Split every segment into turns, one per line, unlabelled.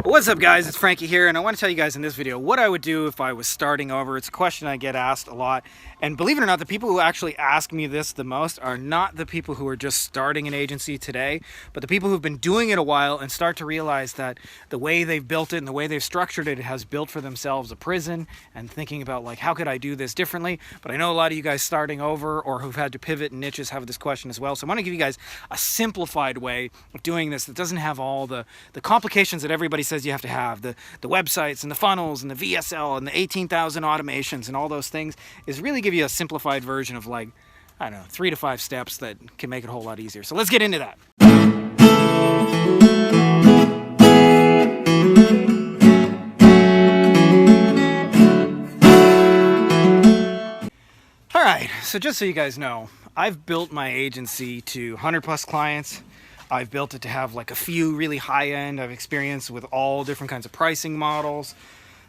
What's up guys, it's Frankie here, and I want to tell you guys in this video what I would do if I was starting over. It's a question I get asked a lot, and believe it or not, the people who actually ask me this the most are not the people who are just starting an agency today, but the people who've been doing it a while and start to realize that the way they've built it and the way they've structured it has built for themselves a prison, and thinking about like, how could I do this differently? But I know a lot of you guys starting over or who've had to pivot in niches have this question as well, so I want to give you guys a simplified way of doing this that doesn't have all the complications that everybody says you have to have, the websites and the funnels and the VSL and the 18,000 automations and all those things, is really give you a simplified version of, like, I don't know, 3 to 5 steps that can make it a whole lot easier. So let's get into that. All right, so just so you guys know, I've built my agency to 100 plus clients. I've built it to have like a few really high-end. I've experienced with all different kinds of pricing models.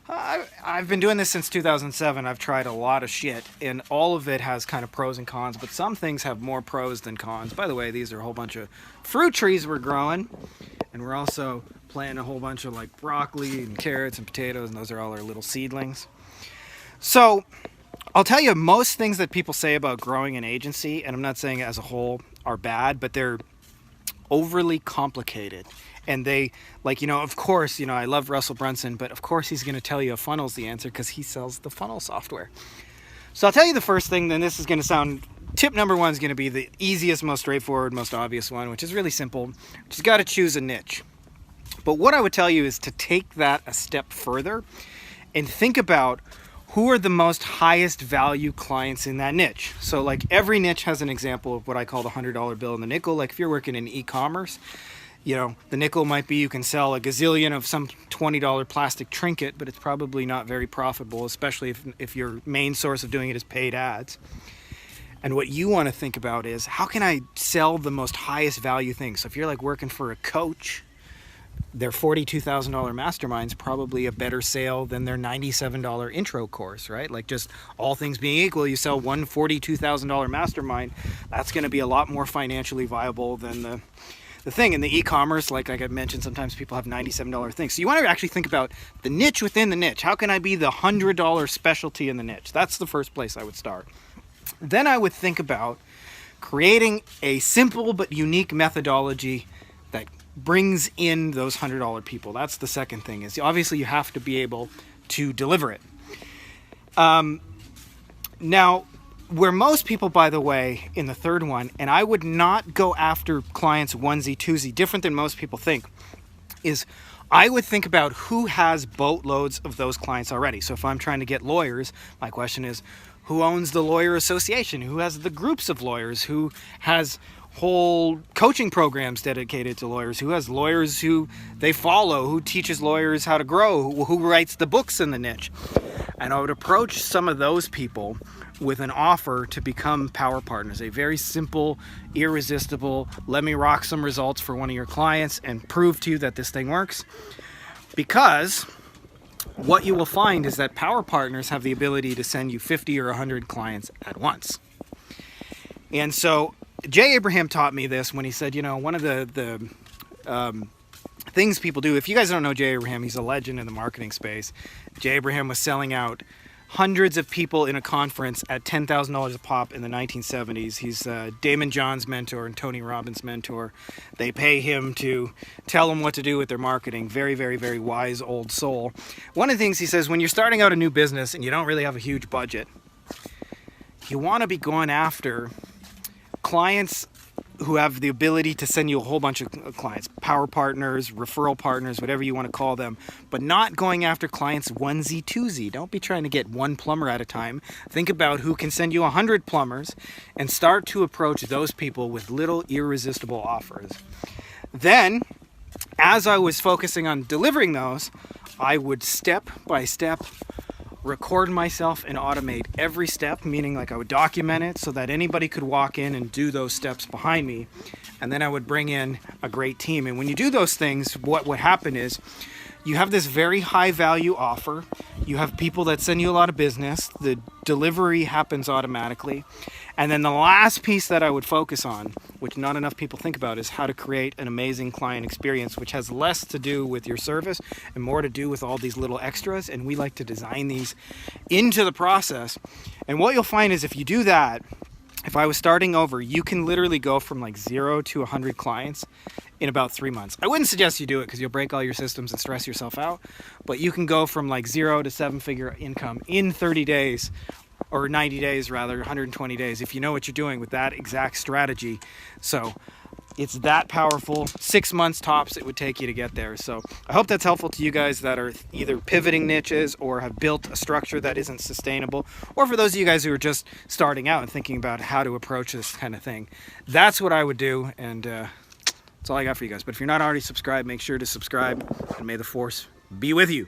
I've been doing this since 2007. I've tried a lot of shit, and all of it has kind of pros and cons, but some things have more pros than cons. By the way, these are a whole bunch of fruit trees we're growing, and we're also planting a whole bunch of like broccoli and carrots and potatoes, and those are all our little seedlings. So I'll tell you, most things that people say about growing an agency, and I'm not saying it as a whole, are bad, but they're overly complicated. And they, like, of course, I love Russell Brunson, but of course he's going to tell you a funnel's the answer because he sells the funnel software. So I'll tell you the first thing, then this is going to sound, tip number one is going to be the easiest, most straightforward, most obvious one, which is really simple. Just got to choose a niche. But what I would tell you is to take that a step further and think about who are the most highest value clients in that niche. So like every niche has an example of what I call the $100 bill and the nickel. Like if you're working in e-commerce, the nickel might be you can sell a gazillion of some $20 plastic trinket, but it's probably not very profitable, especially if your main source of doing it is paid ads. And what you want to think about is, how can I sell the most highest value things? So if you're like working for a coach, their $42,000 mastermind's probably a better sale than their $97 intro course, right? Like, just all things being equal, you sell one $42,000 mastermind, that's going to be a lot more financially viable than the thing. In the e-commerce, like I mentioned, sometimes people have $97 things. So you want to actually think about the niche within the niche. How can I be the $100 specialty in the niche? That's the first place I would start. Then I would think about creating a simple but unique methodology that brings in those $100 people. That's the second thing, is obviously you have to be able to deliver it. Now, where most people, by the way, in the third one, and I would not go after clients onesie twosie, different than most people think, is I would think about who has boatloads of those clients already. So if I'm trying to get lawyers, my question is, who owns the lawyer association? Who has the groups of lawyers? Who has whole coaching programs dedicated to lawyers? Who has lawyers who they follow? Who teaches lawyers how to grow? Who writes the books in the niche? And I would approach some of those people with an offer to become power partners. A very simple, irresistible, let me rock some results for one of your clients and prove to you that this thing works. Because what you will find is that power partners have the ability to send you 50 or 100 clients at once. And so Jay Abraham taught me this when he said, one of the things people do, if you guys don't know Jay Abraham, he's a legend in the marketing space. Jay Abraham was selling out hundreds of people in a conference at $10,000 a pop in the 1970s. He's Damon John's mentor and Tony Robbins' mentor. They pay him to tell them what to do with their marketing. Very, very, very wise old soul. One of the things he says, when you're starting out a new business and you don't really have a huge budget, you want to be going after clients who have the ability to send you a whole bunch of clients, power partners, referral partners, whatever you want to call them, but not going after clients onesie twosie. Don't be trying to get one plumber at a time. Think about who can send you 100 plumbers and start to approach those people with little irresistible offers. Then, as I was focusing on delivering those, I would step by step record myself and automate every step, meaning like I would document it so that anybody could walk in and do those steps behind me. And then I would bring in a great team. And when you do those things, what would happen is You have this very high value offer. You have people that send you a lot of business. The delivery happens automatically. And then the last piece that I would focus on, which not enough people think about, is how to create an amazing client experience, which has less to do with your service and more to do with all these little extras. And we like to design these into the process. And what you'll find is if you do that, if I was starting over, you can literally go from like 0 to 100 clients in about 3 months. I wouldn't suggest you do it because you'll break all your systems and stress yourself out, but you can go from like 0 to 7-figure income in 30 days, or 90 days rather, 120 days, if you know what you're doing with that exact strategy. So it's that powerful. 6 months tops it would take you to get there. So I hope that's helpful to you guys that are either pivoting niches or have built a structure that isn't sustainable, or for those of you guys who are just starting out and thinking about how to approach this kind of thing. That's what I would do, and that's all I got for you guys. But if you're not already subscribed, make sure to subscribe, and may the force be with you.